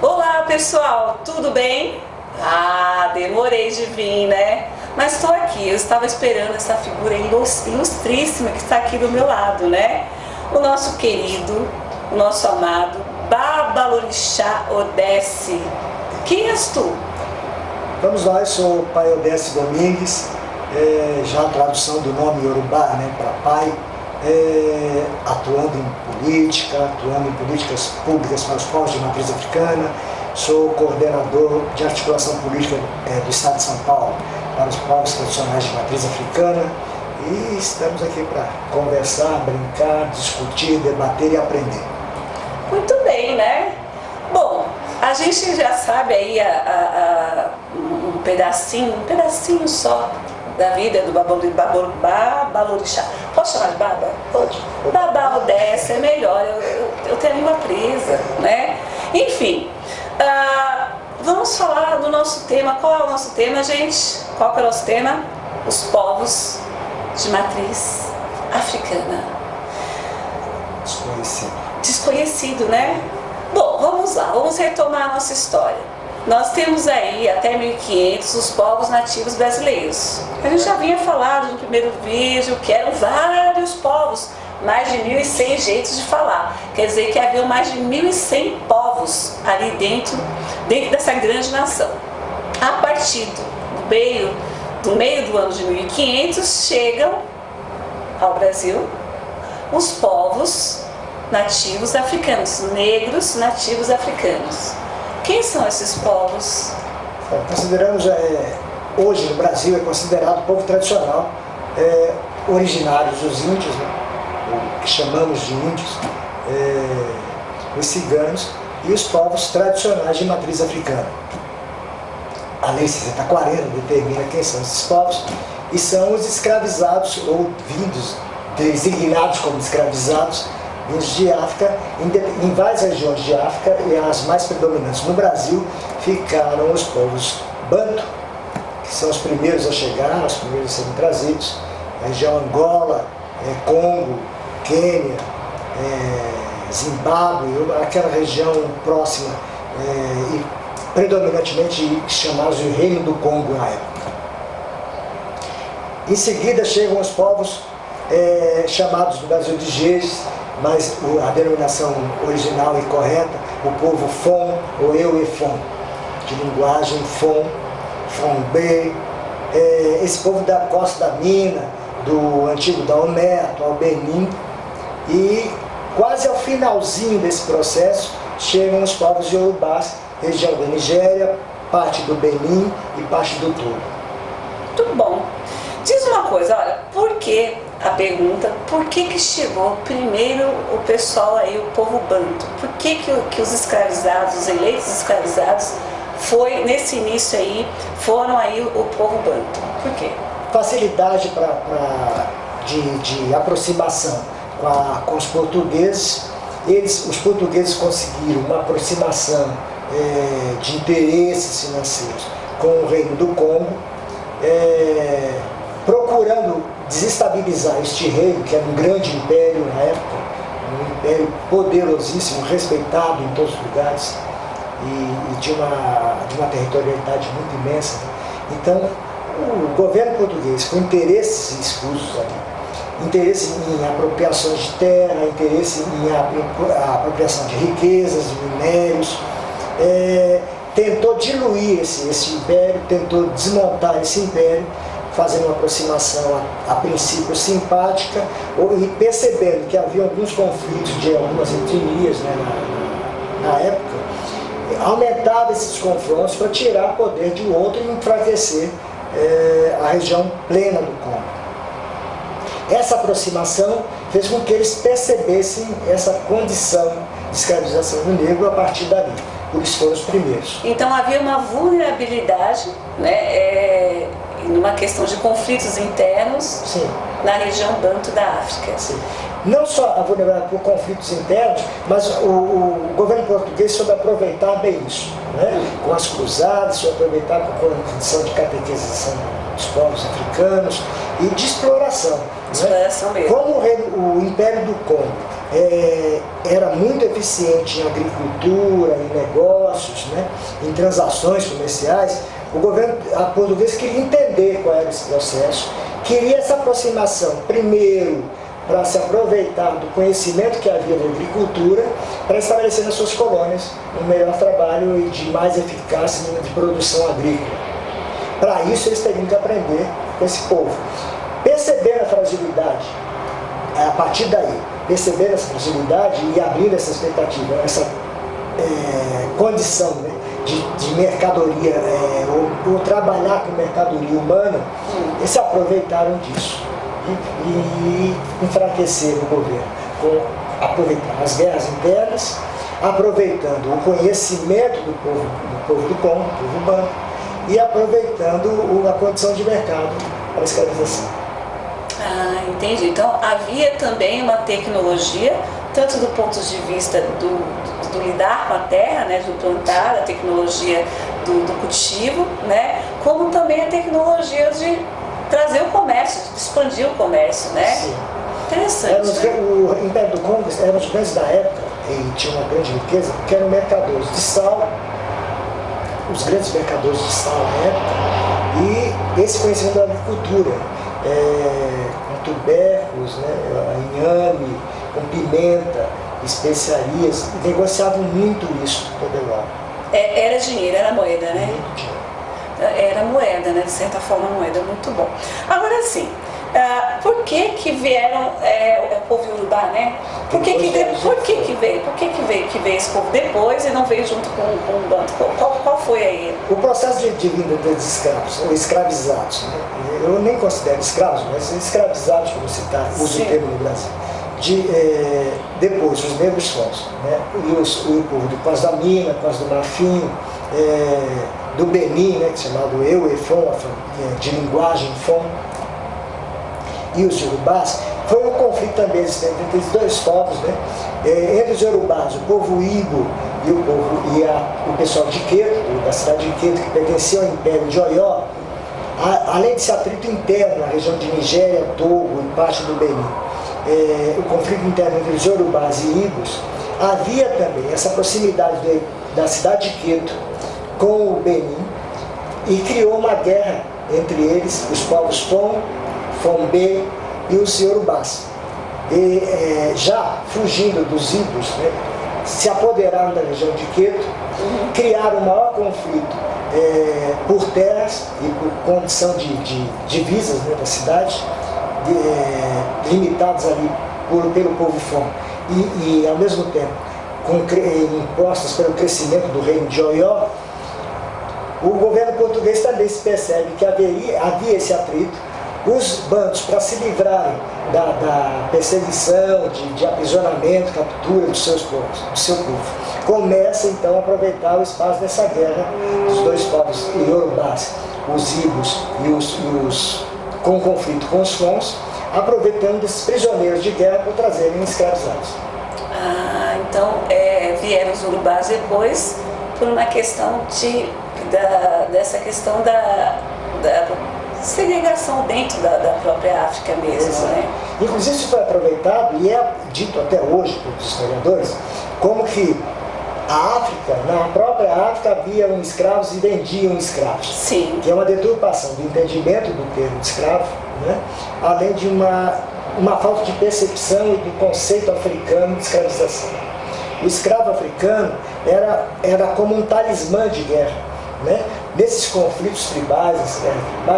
Olá pessoal, tudo bem? Demorei de vir, né? Mas estou aqui, eu estava esperando essa figura ilustríssima que está aqui do meu lado, né? O nosso querido, o nosso amado Babalorixá Odesse. Quem és tu? Vamos lá, eu sou o pai Odesse Domingues, já a tradução do nome Yorubá, né, para pai, atuando em políticas públicas para os povos de matriz africana. Sou coordenador de articulação política do Estado de São Paulo para os povos tradicionais de matriz africana e estamos aqui para conversar, brincar, discutir, debater e aprender. Muito bem, né? Bom, a gente já sabe aí um pedacinho só da vida do Babalorixá. Posso chamar de Baba? Pode. Baba Odesse é melhor, eu tenho a língua presa, né? Enfim, vamos falar do nosso tema. Qual é o nosso tema, gente? Qual que é o nosso tema? Os povos de matriz africana. Desconhecido, né? Bom, vamos lá, vamos retomar a nossa história. Nós temos aí, até 1500, os povos nativos brasileiros. A gente já vinha falado no primeiro vídeo que eram vários povos, mais de 1.100 jeitos de falar. Quer dizer que havia mais de 1.100 povos ali dentro dessa grande nação. A partir do meio do ano de 1500, chegam ao Brasil os povos nativos africanos, negros nativos africanos. Quem são esses povos? Consideramos, hoje no Brasil é considerado povo tradicional, originários dos índios, né? O que chamamos de índios, os ciganos e os povos tradicionais de matriz africana. A Lei 6040 determina quem são esses povos e são os escravizados ou designados como escravizados de África, em várias regiões de África, e as mais predominantes no Brasil ficaram os povos Banto, que são os primeiros a chegar, os primeiros a serem trazidos, a região Angola, Congo, Quênia, Zimbábue, aquela região próxima, e predominantemente chamados de Reino do Congo na época. Em seguida chegam os povos chamados no Brasil de Jejes, mas a denominação original e correta, o povo Fon ou Euefon, de linguagem Fon, Fonbé, esse povo da costa da Mina, do antigo Daomé, atual Benin, e quase ao finalzinho desse processo chegam os povos Yorubás, região da Nigéria, parte do Benin e parte do Togo. Muito bom. Diz uma coisa, olha, a pergunta, por que chegou primeiro o pessoal aí, o povo Banto? Por que os escravizados, os eleitos escravizados, nesse início aí, foram aí o povo Banto? Por quê? Facilidade de aproximação com os portugueses. Os portugueses conseguiram uma aproximação de interesses financeiros com o Reino do Congo, procurando desestabilizar este reino, que era um grande império na época, um império poderosíssimo, respeitado em todos os lugares, e de uma territorialidade muito imensa. Então, o governo português, com interesses escusos ali, interesse em apropriações de terra, interesse em apropriação de riquezas, de minérios, tentou diluir esse império, tentou desmontar esse império, fazendo uma aproximação a princípio simpática, e percebendo que havia alguns conflitos de algumas etnias, né, na época, aumentava esses confrontos para tirar poder de um outro e enfraquecer a região plena do Congo. Essa aproximação fez com que eles percebessem essa condição de escravização do negro a partir dali. Por isso foram os primeiros. Então havia uma vulnerabilidade, né, numa questão de conflitos internos. Sim. Na região Banto da África. Sim. Não só a vulnerabilidade por conflitos internos, mas o governo português soube aproveitar bem isso, né? Com as cruzadas, soube aproveitar com a condição de catequização dos povos africanos e de exploração. Exploração, né? Mesmo. Como o Império do Congo era muito eficiente em agricultura, em negócios, né? Em transações comerciais, o governo português queria entender qual era esse processo, queria essa aproximação, primeiro, para se aproveitar do conhecimento que havia da agricultura, para estabelecer nas suas colônias um melhor trabalho e de mais eficácia de produção agrícola. Para isso, eles teriam que aprender com esse povo. Percebendo a fragilidade, a partir daí, percebendo essa fragilidade e abrindo essa expectativa, essa condição, né, de mercadoria, ou trabalhar com mercadoria humana, eles se aproveitaram disso e enfraqueceram o governo, aproveitando as guerras internas, aproveitando o conhecimento do povo do Congo, do povo banto, e aproveitando a condição de mercado para a escravização. Ah, entendi. Então havia também uma tecnologia, tanto do ponto de vista do lidar com a terra, né, do plantar, a tecnologia do cultivo, né, como também a tecnologia de trazer o comércio, de expandir o comércio, né? Sim. Interessante. O Império do Congo eram os grandes da época e tinha uma grande riqueza, porque eram mercadores de sal, os grandes mercadores de sal na época, e esse conhecimento da agricultura, com tubérculos, né, inhame, com pimenta, especiarias, negociavam muito isso toda hora. Era dinheiro, era moeda, né? Muito dinheiro. Era moeda, né? De certa forma, moeda, muito bom. Agora sim, por que vieram o povo Yorubá, né? Por que veio esse povo depois e não veio junto com o Banto? Qual foi aí? O processo de vinda dos escravos, ou escravizados, né? Eu nem considero escravos, mas escravizados, como se usa o termo no Brasil. Depois, os negros fomos, né? E o povo do Costa da Mina, Costa do Marfim, do Benin, né, que é chamado Euefon, de linguagem Fon, e os Yorubás, foi um conflito também entre os dois povos, né? Entre os Yorubás, o povo Igbo e o pessoal de Queto, da cidade de Queto, que pertencia ao Império de Oió, além desse atrito interno na região de Nigéria, Togo e parte do Benin, o conflito interno entre os Yorubás e Igbos, havia também essa proximidade da cidade de Queto com o Benin, e criou uma guerra entre eles, os povos Fon, Fonbé e os Yorubás. E já fugindo dos Igbos, né, se apoderaram da região de Queto, criaram o maior conflito por terras e por condição de divisas, né, da cidade, limitados ali pelo povo Fon. E ao mesmo tempo, impostas pelo crescimento do reino de Oió, o governo português também se percebe que havia esse atrito. Os bantos, para se livrarem da perseguição, de aprisionamento, captura do seu povo, começa então a aproveitar o espaço dessa guerra dos dois povos iorubás, os Igbos com conflito com os Fons, aproveitando desses prisioneiros de guerra para trazerem escravizados. Então vieram os Urubás depois por uma questão dessa questão da segregação dentro da própria África mesmo, né? Inclusive isso foi aproveitado e é dito até hoje pelos historiadores como que a África, na própria África havia escravos e vendiam escravos. Sim. Que é uma deturpação do entendimento do termo escravo, né? Além de uma falta de percepção e do conceito africano de escravização. O escravo africano era como um talismã de guerra, né? Nesses conflitos tribais,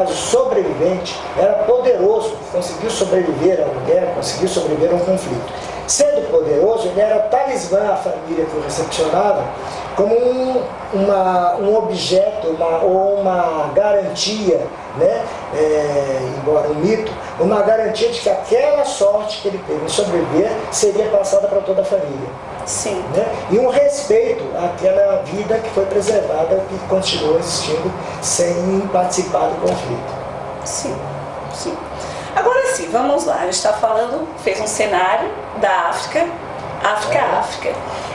o sobrevivente era poderoso, conseguiu sobreviver a uma guerra, conseguiu sobreviver a um conflito. Sendo poderoso, ele era talismã à família que o recepcionava, como um objeto ou uma garantia, né? Embora um mito, uma garantia de que aquela sorte que ele teve em sobreviver seria passada para toda a família. Sim. Né? E um respeito àquela vida que foi preservada, que continua existindo sem participar do conflito. Sim, sim. Agora sim, vamos lá. A gente está falando, fez um cenário da África.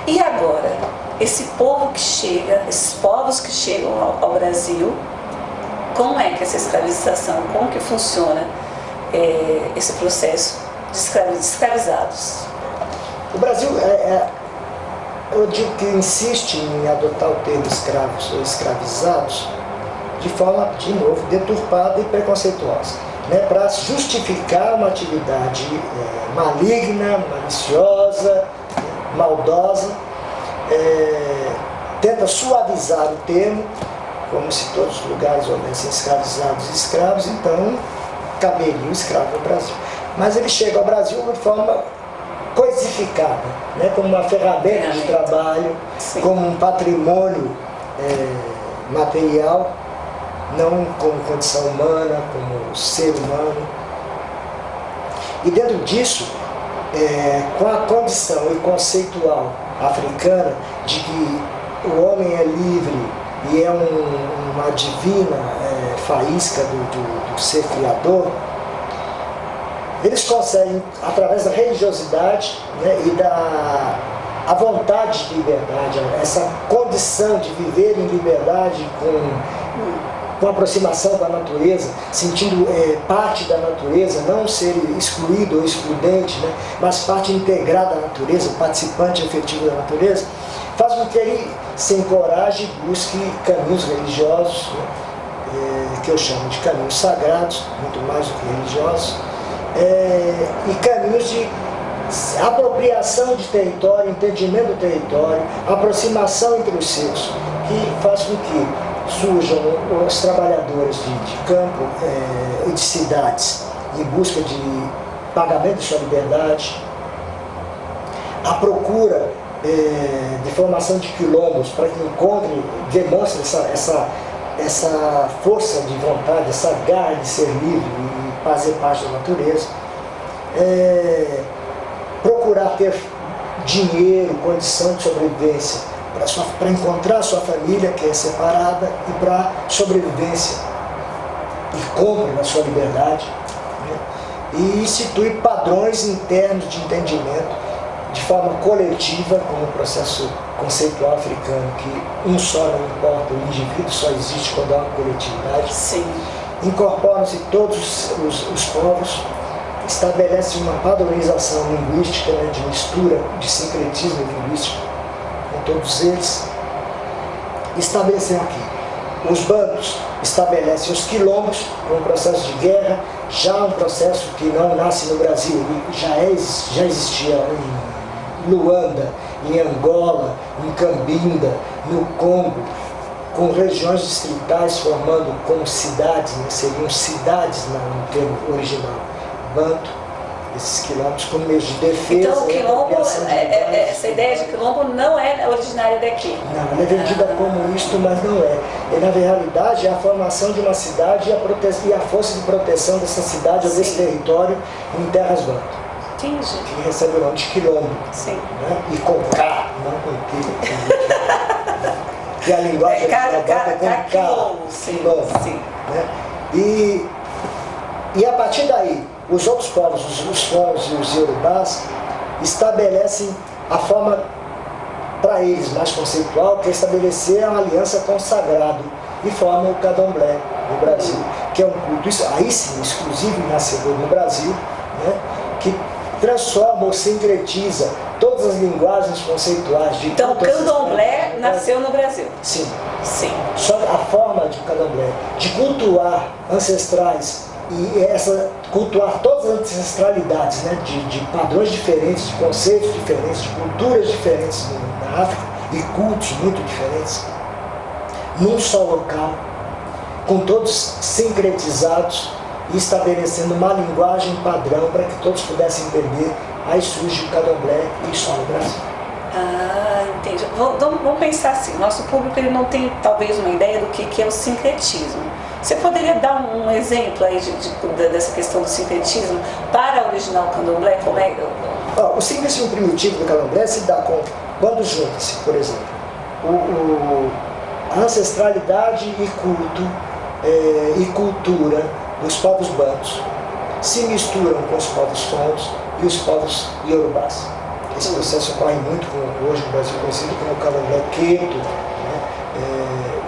E agora, esse povo que chega, esses povos que chegam ao Brasil, como é que essa escravização, como que funciona esse processo de escravizados? O Brasil, eu digo que insiste em adotar o termo escravos ou escravizados de forma, de novo, deturpada e preconceituosa, né, para justificar uma atividade maligna, maliciosa, maldosa, tenta suavizar o termo, como se todos os lugares houvessem escravizados e escravos, então caberia o escravo no Brasil. Mas ele chega ao Brasil de forma coisificada, né, como uma ferramenta de trabalho, sim, como um patrimônio material, não como condição humana, como ser humano. E dentro disso, com a condição e conceitual africana de que o homem é livre e é uma divina faísca do ser criador, eles conseguem, através da religiosidade, né, e a vontade de liberdade, essa condição de viver em liberdade com aproximação da natureza, sentindo parte da natureza, não ser excluído ou excludente, né, mas parte integrada da natureza, participante efetivo da natureza, faz com que ele se encoraje e busque caminhos religiosos, né, que eu chamo de caminhos sagrados, muito mais do que religiosos, e caminhos de apropriação de território, entendimento do território, aproximação entre os seus, que faz com que surjam os trabalhadores de campo e de cidades em busca de pagamento de sua liberdade, a procura de formação de quilombos para que encontre, demonstre essa força de vontade, essa garra de ser livre e fazer parte da natureza, procurar ter dinheiro, condição de sobrevivência para encontrar sua família que é separada e para sobrevivência e compra na sua liberdade, né? E instituir padrões internos de entendimento de forma coletiva, como o processo conceitual africano, que um só não importa, o indivíduo só existe quando há uma coletividade. Sim. Incorporam-se todos os povos, estabelece uma padronização linguística, né, de mistura, de sincretismo linguístico com todos eles. Estabelecem aqui os bandos, estabelecem os quilombos, com um processo de guerra, já um processo que não nasce no Brasil, ele já existia em Luanda, em Angola, em Cambinda, no Congo, com regiões distritais formando como cidades, né, seriam cidades no termo original, banto, esses quilombos como meios de defesa. Então o quilombo, essa ideia de quilombo não é originária daqui? Não, ela é vendida como isto, mas não é. E na realidade é a formação de uma cidade e a força de proteção dessa cidade ou desse território em terras banto. Entendi. Que recebe o nome de quilombo. Sim. Né? E com K, não com Q. Que a linguagem é com K. Quilombo, sim. Sim. Né? E a partir daí, os outros povos, os povos e os iorubás, estabelecem a forma, para eles, mais conceitual, que é estabelecer a aliança com o sagrado, e formam o candomblé no Brasil, que é um culto, aí sim, exclusivo e nascedor no Brasil, né, que transforma ou sincretiza todas as linguagens conceituais de... Então o candomblé nasceu no Brasil? Sim. Sim. Só a forma de candomblé, de cultuar ancestrais, e cultuar todas as ancestralidades, né, de padrões diferentes, de conceitos diferentes, de culturas diferentes na África e cultos muito diferentes, num só local, com todos sincretizados e estabelecendo uma linguagem padrão para que todos pudessem entender. Aí surge o candomblé e só no Brasil. Ah, entendi. Vamos pensar assim, nosso público ele não tem talvez uma ideia do que é o sincretismo. Você poderia dar um exemplo aí dessa questão do sincretismo para o original candomblé? Como é? O sincretismo primitivo do candomblé se dá quando junta-se, por exemplo, a ancestralidade e culto e cultura dos povos bantus se misturam com os povos fons e os povos iorubás. Esse processo ocorre muito hoje no Brasil, conhecido como o candomblé queto, né?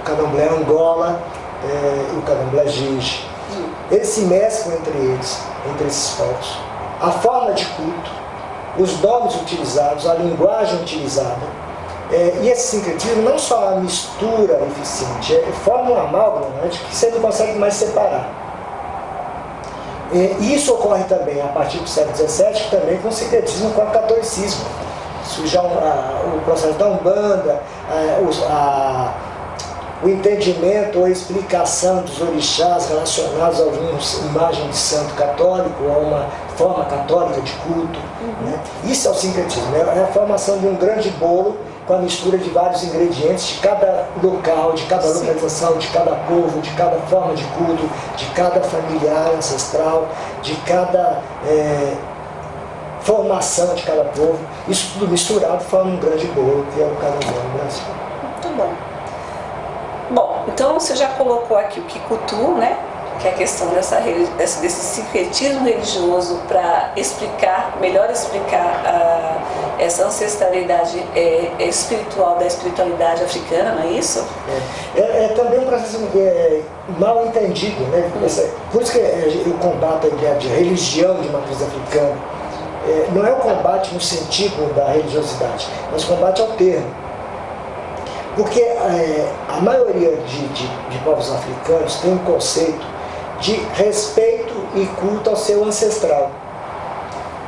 O candomblé Angola e o candomblé Jeje. Eles se mesclam entre esses povos. A forma de culto, os nomes utilizados, a linguagem utilizada, e esse sincretismo não só é uma mistura eficiente, forma um amálgama, né, de que você não consegue mais separar. E isso ocorre também a partir do século XVII, também com o sincretismo com o catolicismo. Surge o processo da Umbanda, o entendimento ou a explicação dos orixás relacionados a alguma imagem de santo católico, a uma forma católica de culto. Né? Isso é o sincretismo, é a formação de um grande bolo com a mistura de vários ingredientes de cada local, de cada localização, de cada povo, de cada forma de culto, de cada familiar ancestral, de cada formação de cada povo. Isso tudo misturado forma um grande bolo que é o candomblé no Brasil. Muito bom. Bom, então você já colocou aqui o Kikutu, né? Que é a questão desse sincretismo religioso para melhor explicar essa ancestralidade espiritual da espiritualidade africana, não é isso? É também um processo mal entendido, né? Por isso que eu combato a ideia de religião de matriz africana. Não é o combate no sentido da religiosidade, mas o combate ao termo. Porque a maioria de povos africanos tem um conceito de respeito e culto ao seu ancestral.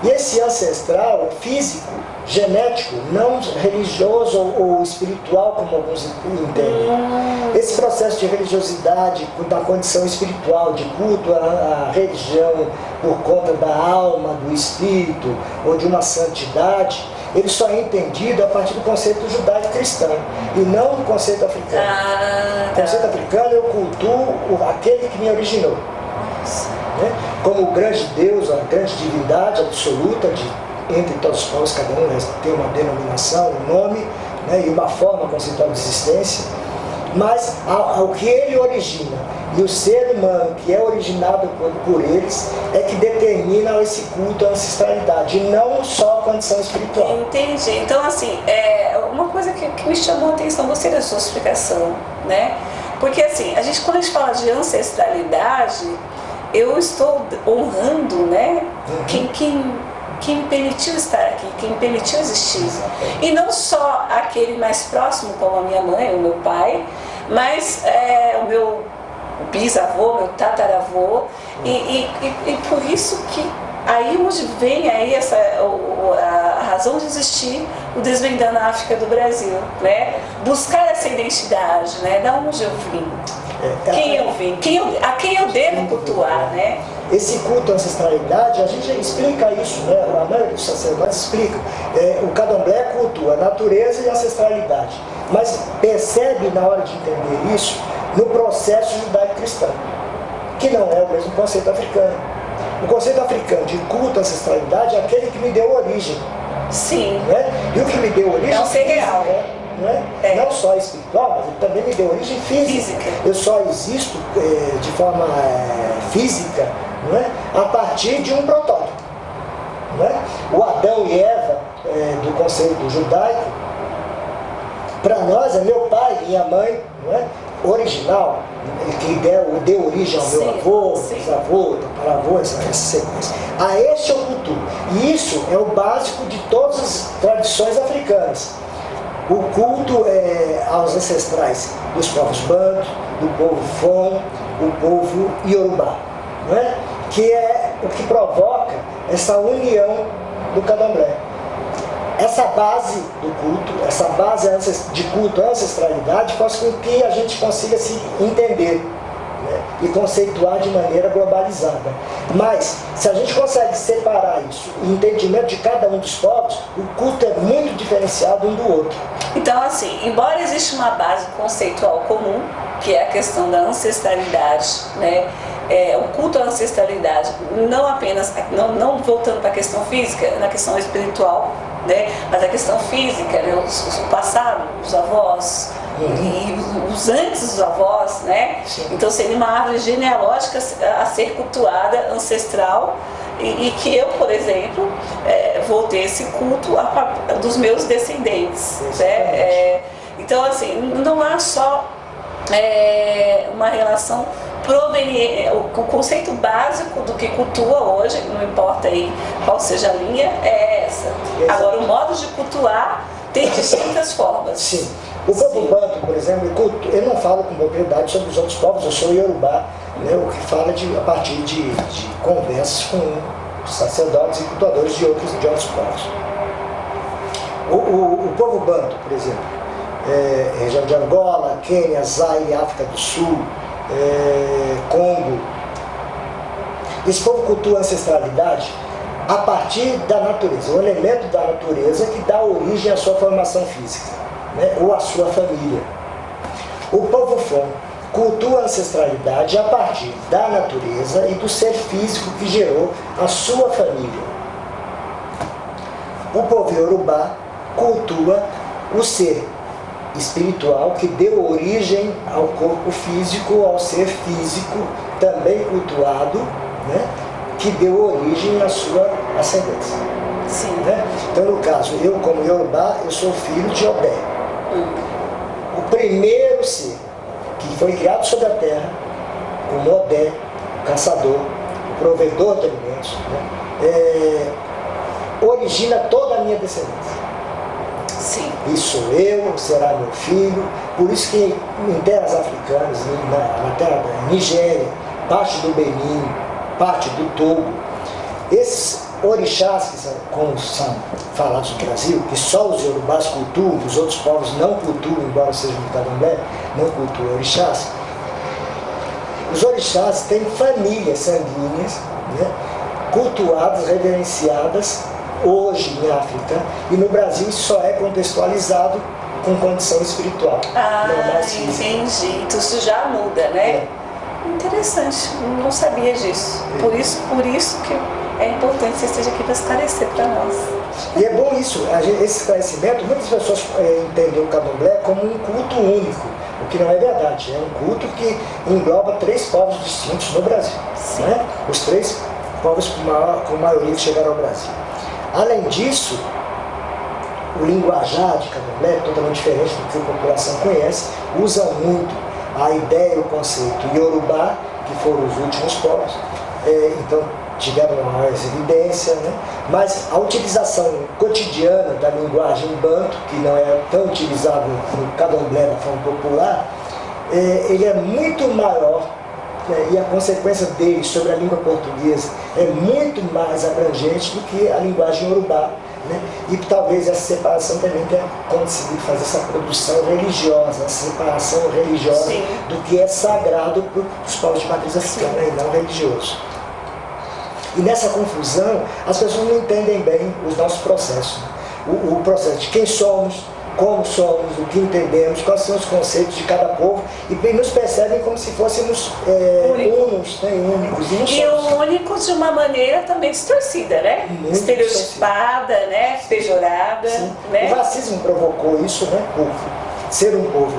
E esse ancestral físico, genético, não religioso ou espiritual, como alguns entendem. Esse processo de religiosidade, da condição espiritual, de culto à religião por conta da alma, do espírito ou de uma santidade, ele só é entendido a partir do conceito judaico-cristão e não do conceito africano. O conceito africano eu cultuo aquele que me originou. Né? Como o grande Deus, a grande divindade absoluta entre todos os povos, cada um tem uma denominação, um nome, né, e uma forma conceitual de existência, mas ao que ele origina. E o ser humano que é originado por eles é que determina esse culto à ancestralidade, e não só a condição espiritual. Entendi. Então, assim, uma coisa que me chamou a atenção, gostei da sua explicação, né? Porque, assim, quando a gente fala de ancestralidade, eu estou honrando, né? Quem me permitiu estar aqui, quem me permitiu existir. E não só aquele mais próximo, como a minha mãe, o meu pai, mas o meu bisavô, meu tataravô, e por isso que aí onde vem aí a razão de existir o Desvendando a África do Brasil, né? Buscar essa identidade, né? Da onde eu vim, quem eu vim, a quem eu devo cultuar, né? Esse culto à ancestralidade, a gente explica isso, né? A maioria dos sacerdotes explica. O candomblé cultua a natureza e a ancestralidade, mas percebe na hora de entender isso no processo judaico-cristão, que não é o mesmo conceito africano. O conceito africano de culto à ancestralidade é aquele que me deu origem. Sim. Né? E o que me deu origem é um ser real. Não só espiritual, mas ele também me deu origem física. Eu só existo de forma física, não é? A partir de um protótipo. Não é? O Adão e Eva do conceito judaico, para nós é meu pai e minha mãe, não é? Original, que deu origem ao meu avô, bisavô, tataravô, essa sequência. A este eu cultuo. E isso é o básico de todas as tradições africanas. O culto aos ancestrais dos povos bantu, do povo fon, o povo iorubá, não é? Que é o que provoca essa união do candomblé. Essa base do culto, essa base de culto à ancestralidade faz com que a gente consiga se entender, né? e conceituar de maneira globalizada. Mas, se a gente consegue separar isso, o entendimento de cada um dos povos, o culto é muito diferenciado um do outro. Então, assim, embora exista uma base conceitual comum, que é a questão da ancestralidade, né? O culto à ancestralidade, não apenas, não voltando para a questão física, na questão espiritual, né? Mas a questão física, né? O passado, os avós, e os antes dos avós, né? Sim. Então seria uma árvore genealógica a ser cultuada, ancestral, e que eu, por exemplo, vou ter esse culto dos meus descendentes, né? Então, assim, não há só uma relação proveniente. O conceito básico do que cultua hoje, não importa aí qual seja a linha, é essa. Agora, o modo de cultuar tem distintas formas. Sim. O povo banto, por exemplo, eu não falo com propriedade sobre os outros povos, eu sou iorubá, né, o que fala a partir de conversas com sacerdotes e cultuadores de outros povos. O povo banto, por exemplo, região de Angola, Quênia, Zaire, África do Sul, Congo, esse povo cultua a ancestralidade a partir da natureza, o elemento da natureza que dá origem à sua formação física, né, ou à sua família. O povo Fon cultua a ancestralidade a partir da natureza e do ser físico que gerou a sua família. O povo Iorubá cultua o ser espiritual que deu origem ao corpo físico, ao ser físico também cultuado, né, que deu origem à sua ascendência. Sim. Né? Então, no caso, eu como Iorubá, eu sou filho de Odé. O primeiro ser que foi criado sobre a terra, como Odé, o caçador, o provedor de alimentos, né, origina toda a minha descendência. Sim. E sou eu, será meu filho. Por isso que em terras africanas, na terra da Nigéria, parte do Benin, parte do Togo, esses orixás, que como são falados no Brasil, que só os iorubás cultuam, os outros povos não cultuam, embora sejam do candomblé, não cultuam orixás. Os orixás têm famílias sanguíneas, né, cultuadas, reverenciadas, hoje em África, e no Brasil isso só é contextualizado com condição espiritual. Não mais física. Entendi. Então isso já muda, né? Interessante, não sabia disso. Por isso que é importante que você esteja aqui para esclarecer para nós. E é bom isso, esse esclarecimento. Muitas pessoas entendem o candomblé como um culto único, o que não é verdade. É um culto que engloba 3 povos distintos no Brasil, né? Os 3 povos com maioria que chegaram ao Brasil. Além disso, o linguajar de candomblé é totalmente diferente do que a população conhece, usa muito a ideia e o conceito iorubá, que foram os últimos povos, então tiveram mais evidência, né? Mas a utilização cotidiana da linguagem banto, que não é tão utilizável no candomblé da forma popular, ele é muito maior, né? E a consequência dele sobre a língua portuguesa é muito mais abrangente do que a linguagem iorubá. Né? E talvez essa separação também tenha conseguido fazer essa produção religiosa, essa separação religiosa. Sim. Do que é sagrado para os povos de matriz africana e não religioso. E nessa confusão, as pessoas não entendem bem os nossos processos. O processo de quem somos, como somos, o que entendemos, quais são os conceitos de cada povo, e nos percebem como se fôssemos únicos, né? Únicos. E únicos de uma maneira também distorcida, né? Muito estereotipada, né? Pejorada. Né? O racismo provocou isso, né? Por ser um povo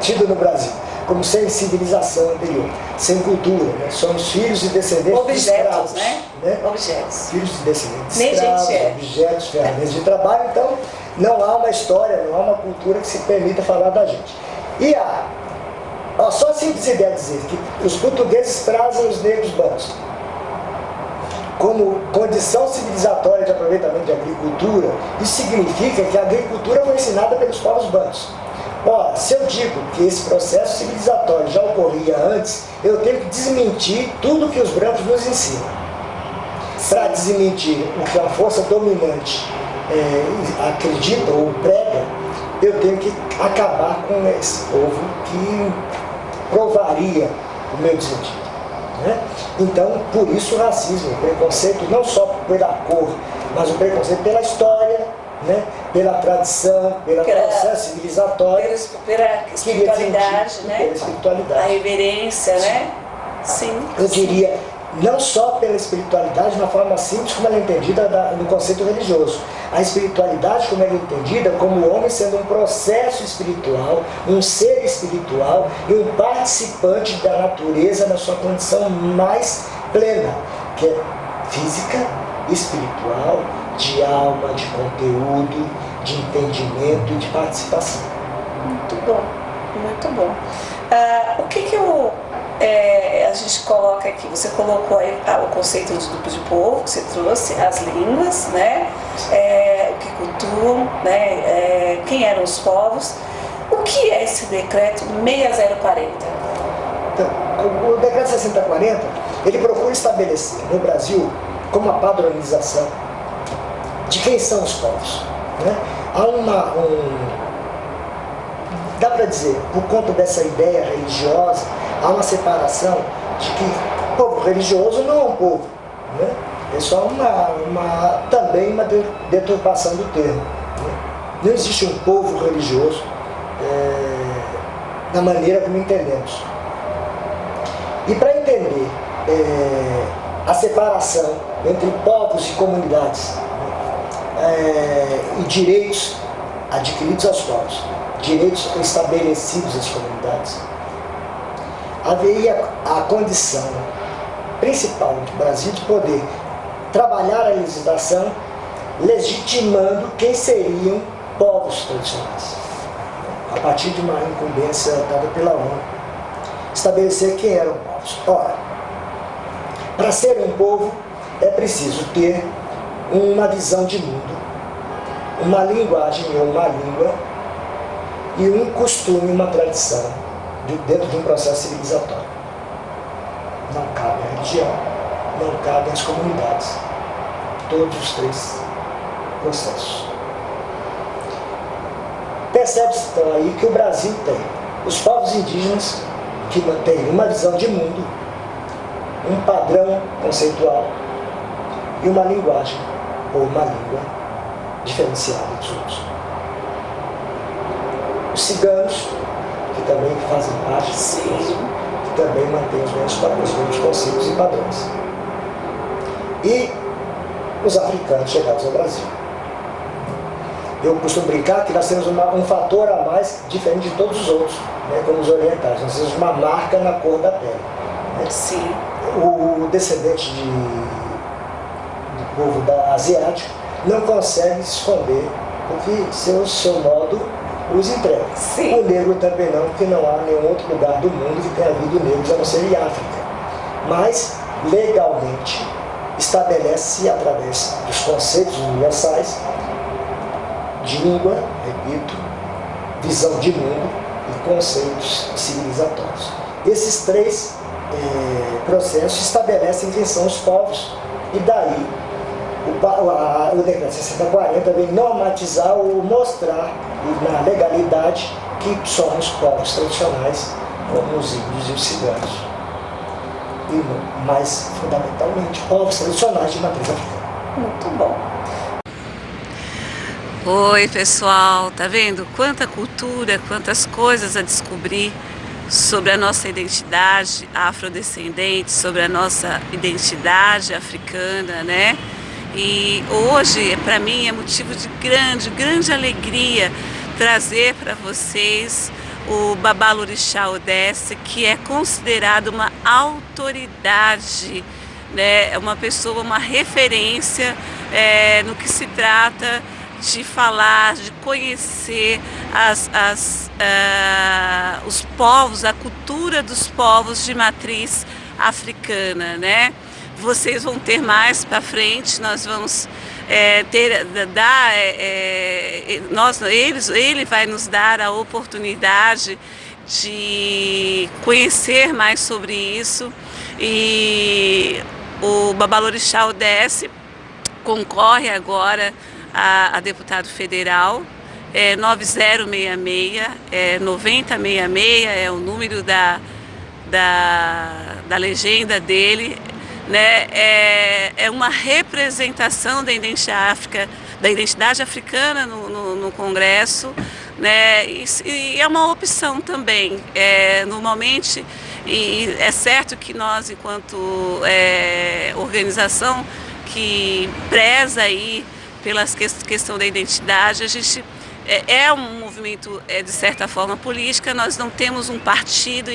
tido no Brasil como sem civilização anterior, sem cultura, né? Somos filhos e descendentes de escravos, né? Objetos. Filhos e descendentes de Nem escravos, gente é. objetos, ferramentas de trabalho. Então, não há uma história, não há uma cultura que se permita falar da gente. E só assim se deve dizer que os portugueses trazem os negros bantos como condição civilizatória de aproveitamento de agricultura. Isso significa que a agricultura foi ensinada pelos povos bantos. Ora, se eu digo que esse processo civilizatório já ocorria antes, eu tenho que desmentir tudo que os brancos nos ensinam. Para desmentir o que a força dominante acredita ou prega, eu tenho que acabar com esse povo que provaria o meu desmentido. Né? Então, por isso o racismo, o preconceito não só pela cor, mas o preconceito pela história, né? Pela tradição, pelo processo civilizatório, pela espiritualidade, né? Pela espiritualidade. A reverência, né? Sim. Eu diria, não só pela espiritualidade, de uma forma simples como ela é entendida no conceito religioso. A espiritualidade como ela é entendida como o homem sendo um processo espiritual, um ser espiritual e um participante da natureza na sua condição mais plena, que é física, espiritual, de alma, de conteúdo, de entendimento e de participação. Muito bom, muito bom. O que a gente coloca aqui? Você colocou aí o conceito dos grupos de povo, que você trouxe, as línguas, né? O que cultuam, né? Quem eram os povos. O que é esse decreto 6040? Então, o decreto 6040, ele procura estabelecer no Brasil como uma padronização de quem são os povos. Né? Há dá para dizer, por conta dessa ideia religiosa, há uma separação de que o povo religioso não é um povo. Né? É só também uma deturpação do termo. Né? Não existe um povo religioso da maneira como entendemos. E para entender a separação entre povos e comunidades e direitos adquiridos aos povos, direitos estabelecidos às comunidades, haveria a condição principal do Brasil de poder trabalhar a legislação legitimando quem seriam povos tradicionais, a partir de uma incumbência dada pela ONU, estabelecer quem eram povos. Ora, para ser um povo é preciso ter uma visão de mundo, uma linguagem ou uma língua e um costume, uma tradição dentro de um processo civilizatório. Não cabe a religião, não cabem as comunidades, todos os três processos. Percebe-se então aí que o Brasil tem os povos indígenas que mantêm uma visão de mundo, um padrão conceitual e uma linguagem ou uma língua diferenciada dos outros. Os ciganos, que também fazem parte disso, que também mantêm os mesmos conceitos e padrões. E os africanos chegados ao Brasil. Eu costumo brincar que nós temos um fator a mais diferente de todos os outros, né, como os orientais. Nós temos uma marca na cor da pele. Né? Sim. O descendente do povo asiático não consegue se esconder, porque seu modo os entrega. Sim. O negro também não, porque não há nenhum outro lugar do mundo que tenha havido negros a não ser em África. Mas, legalmente, estabelece-se através dos conceitos universais de língua, repito, visão de mundo e conceitos civilizatórios. Esses três processos estabelecem quem são os povos e daí o decreto 6040 vem normatizar ou mostrar na legalidade que somos povos tradicionais como os índios e os ciganos. E mais fundamentalmente, povos tradicionais de matriz africana. Muito bom. Oi pessoal, tá vendo quanta cultura, quantas coisas a descobrir sobre a nossa identidade afrodescendente, sobre a nossa identidade africana, né? E hoje, para mim, é motivo de grande alegria trazer para vocês o Babalorixá Odesse, que é considerado uma autoridade, né? Uma pessoa, uma referência no que se trata de falar, de conhecer os povos, a cultura dos povos de matriz africana, né? Vocês vão ter mais para frente, nós vamos ele vai nos dar a oportunidade de conhecer mais sobre isso, e o Babalorixá Odesse concorre agora a deputado federal, 9066, 9066 é o número da legenda dele, né, é uma representação da identidade africana no Congresso, né, e é uma opção também. Normalmente, e é certo que nós, enquanto organização que preza aí pela questão da identidade, a gente é um movimento, de certa forma, política. Nós não temos um partido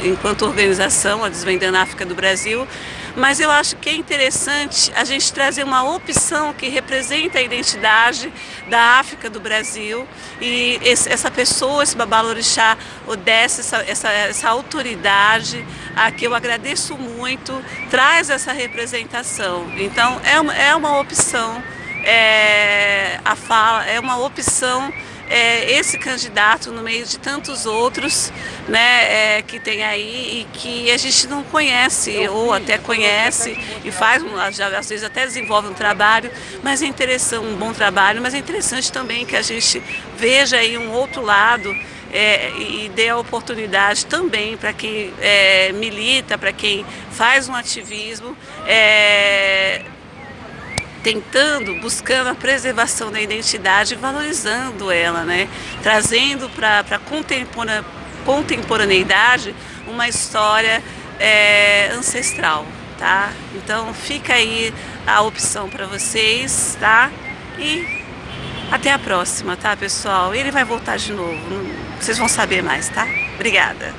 enquanto organização, a Desvendando a África do Brasil, mas eu acho que é interessante a gente trazer uma opção que representa a identidade da África do Brasil, e essa pessoa, esse Babalorixá Odesse, essa autoridade, a que eu agradeço muito, traz essa representação. Então é uma opção. É uma opção, esse candidato no meio de tantos outros, né, que tem aí e que a gente não conhece, ou até conhece e faz, às vezes até desenvolve um trabalho, mas é interessante, um bom trabalho, mas é interessante também que a gente veja aí um outro lado, e dê a oportunidade também para quem milita, para quem faz um ativismo, buscando a preservação da identidade, valorizando ela, né? Trazendo para a contemporaneidade uma história ancestral, tá? Então fica aí a opção para vocês, tá? E até a próxima, tá, pessoal? Ele vai voltar de novo, vocês vão saber mais, tá? Obrigada.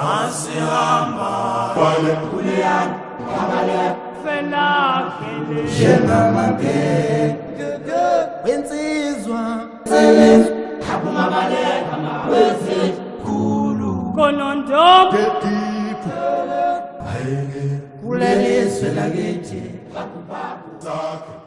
Asihamba Kwale Kulian Kabale Fela Kele Shema Mange Wensizwa Sele Hakuma Bale Kama Wese Kulu Konondo Petipu Aile Kulele Swelagete Baku Baku Zake